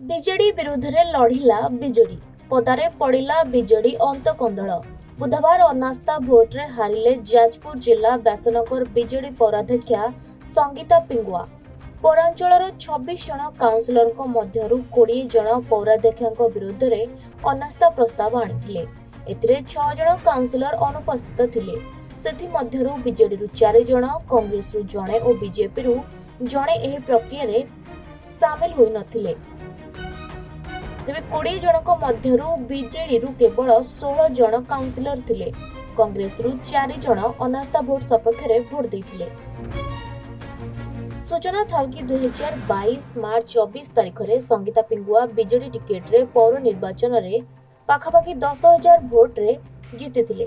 BJD ବିରୁଦ୍ଧରେ ଲଢିଲା BJD, ପଦାରେ ପଡ଼ିଲା ବିଜେଡି ଅନ୍ତକନ୍ଦଳ। ବୁଧବାର ଅନାସ୍ଥା ଭୋଟରେ ହାରିଲେ ଯାଜପୁର ଜିଲ୍ଲା ବ୍ୟାସନଗର ବିଜେଡି ପୌରାଧ୍ୟକ୍ଷା ସଙ୍ଗୀତା ପିଙ୍ଗୁଆ। ପୌରାଞ୍ଚଳର 26 ଜଣ କାଉନ୍ସିଲରଙ୍କ ମଧ୍ୟରୁ 20 ଜଣ ପୌରାଧ୍ୟକ୍ଷଙ୍କ ବିରୁଦ୍ଧରେ ଅନାସ୍ଥା ପ୍ରସ୍ତାବ ଆଣିଥିଲେ। ଏଥିରେ 6 ଜଣ କାଉନ୍ସିଲର ଅନୁପସ୍ଥିତ ଥିଲେ। ସେଥିମଧ୍ୟରୁ ବିଜେଡିରୁ 4 ଜଣ, କଂଗ୍ରେସରୁ ଜଣେ ଓ ବିଜେପିରୁ ଜଣେ ଏହି ପ୍ରକ୍ରିୟାରେ ସାମିଲ ହୋଇନଥିଲେ। ତେବେ 20 ଜଣଙ୍କ ମଧ୍ୟରୁ ବିଜେଡିରୁ କେବଳ 16 ଜଣ କାଉନ୍ସିଲର ଥିଲେ। କଂଗ୍ରେସରୁ 4 ଜଣ ଅନାସ୍ଥା ଭୋଟ ସପକ୍ଷରେ ଭୋଟ ଦେଇଥିଲେ। ସୂଚନା ଥାଉ କି 2022 ମାର୍ଚ୍ଚ 24 ତାରିଖରେ ସଙ୍ଗୀତା ପିଙ୍ଗୁଆ ବିଜେଡି ଟିକେଟରେ ପୌର ନିର୍ବାଚନରେ ପାଖାପାଖି 10,000 ଭୋଟରେ ଜିତିଥିଲେ।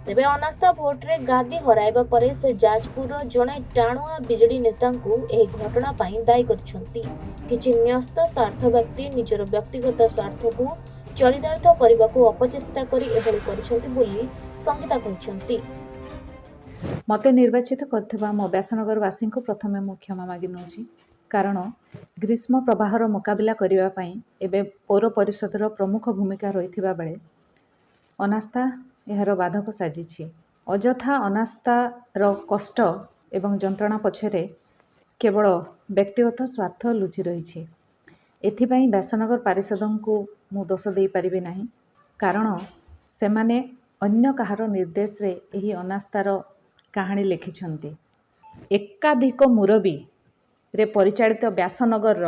ତେବେ ଅନାସ୍ଥା ଭୋଟରେ ଗାଦି ହରାଇବା ପରେ ସେ ଯାଜପୁରର ଜଣେ ଟାଣୁଆ ବିଜେଡି ନେତାଙ୍କୁ ଏହି ଘଟଣା ପାଇଁ ଦାୟୀ କରିଛନ୍ତି। କିଛି ନ୍ୟସ୍ତ ସ୍ୱାର୍ଥ ବ୍ୟକ୍ତି ନିଜର ବ୍ୟକ୍ତିଗତ ସ୍ୱାର୍ଥକୁ ଚରିତାର୍ଥ କରିବାକୁ ଅପଚେଷ୍ଟା କରି ଏଭଳି କରିଛନ୍ତି ବୋଲି ସଙ୍ଗୀତା କହିଛନ୍ତି। ମୋତେ ନିର୍ବାଚିତ କରିଥିବା ମୋ ବ୍ୟାସନଗରବାସୀଙ୍କୁ ପ୍ରଥମେ ମୁଁ କ୍ଷମା ମାଗି ନେଉଛି, କାରଣ ଗ୍ରୀଷ୍ମ ପ୍ରବାହର ମୁକାବିଲା କରିବା ପାଇଁ ଏବେ ପୌର ପରିଷଦର ପ୍ରମୁଖ ଭୂମିକା ରହିଥିବା ବେଳେ ଅନାସ୍ଥା ଏହାର ବାଧକ ସାଜିଛି। ଅଯଥା ଅନାସ୍ଥାର କଷ୍ଟ ଏବଂ ଯନ୍ତ୍ରଣା ପଛରେ କେବଳ ବ୍ୟକ୍ତିଗତ ସ୍ୱାର୍ଥ ଲୁଚି ରହିଛି। ଏଥିପାଇଁ ବ୍ୟାସନଗର ପାରିଷଦଙ୍କୁ ମୁଁ ଦୋଷ ଦେଇପାରିବି ନାହିଁ, କାରଣ ସେମାନେ ଅନ୍ୟ କାହାର ନିର୍ଦ୍ଦେଶରେ ଏହି ଅନାସ୍ଥାର କାହାଣୀ ଲେଖିଛନ୍ତି। ଏକାଧିକ ମୁରବୀରେ ପରିଚାଳିତ ବ୍ୟାସନଗରର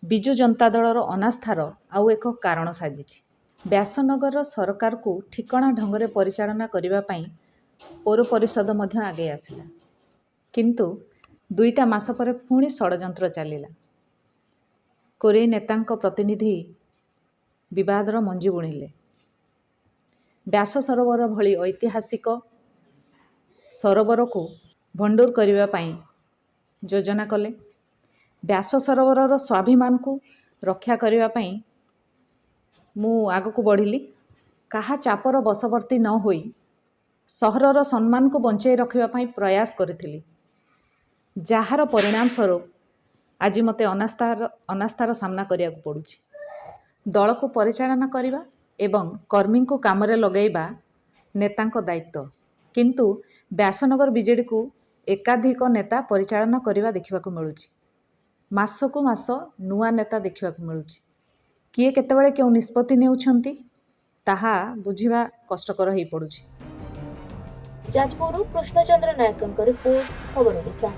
ବିଜୁ ଜନତା ଦଳର ଅନାସ୍ଥାର ଆଉ ଏକ କାରଣ ସାଜିଛି। ବ୍ୟାସନଗରର ସରକାରକୁ ଠିକଣା ଢଙ୍ଗରେ ପରିଚାଳନା କରିବା ପାଇଁ ପୌର ପରିଷଦ ମଧ୍ୟ ଆଗେଇ ଆସିଲା, କିନ୍ତୁ 2ଟା ମାସ ପରେ ପୁଣି ଷଡ଼ଯନ୍ତ୍ର ଚାଲିଲା। କୋରେଇ ନେତାଙ୍କ ପ୍ରତିନିଧି ବିବାଦର ମଞ୍ଜି ବୁଣିଲେ। ବ୍ୟାସ ସରୋବର ଭଳି ଐତିହାସିକ ସରୋବରକୁ ଭଣ୍ଡୁର କରିବା ପାଇଁ ଯୋଜନା କଲେ। ବ୍ୟାସ ସରୋବରର ସ୍ୱାଭିମାନକୁ ରକ୍ଷା କରିବା ପାଇଁ ମୁଁ ଆଗକୁ ବଢ଼ିଲି। କାହା ଚାପର ବଶବର୍ତ୍ତୀ ନ ହୋଇ ସହରର ସମ୍ମାନକୁ ବଞ୍ଚାଇ ରଖିବା ପାଇଁ ପ୍ରୟାସ କରିଥିଲି, ଯାହାର ପରିଣାମ ସ୍ୱରୂପ ଆଜି ମୋତେ ଅନାସ୍ଥାର ସାମ୍ନା କରିବାକୁ ପଡ଼ୁଛି। ଦଳକୁ ପରିଚାଳନା କରିବା ଏବଂ କର୍ମୀଙ୍କୁ କାମରେ ଲଗାଇବା ନେତାଙ୍କ ଦାୟିତ୍ୱ, କିନ୍ତୁ ବ୍ୟାସନଗର ବିଜେଡିକୁ ଏକାଧିକ ନେତା ପରିଚାଳନା କରିବା ଦେଖିବାକୁ ମିଳୁଛି। ମାସକୁ ମାସ ନୂଆ ନେତା ଦେଖିବାକୁ ମିଳୁଛି। କିଏ କେତେବେଳେ କେଉଁ ନିଷ୍ପତ୍ତି ନେଉଛନ୍ତି ତାହା ବୁଝିବା କଷ୍ଟକର ହୋଇପଡ଼ୁଛି। ଯାଜପୁରରୁ କୃଷ୍ଣଚନ୍ଦ୍ର ନାୟକଙ୍କ ରିପୋର୍ଟ, ଖବର ଓଡ଼ିଶା।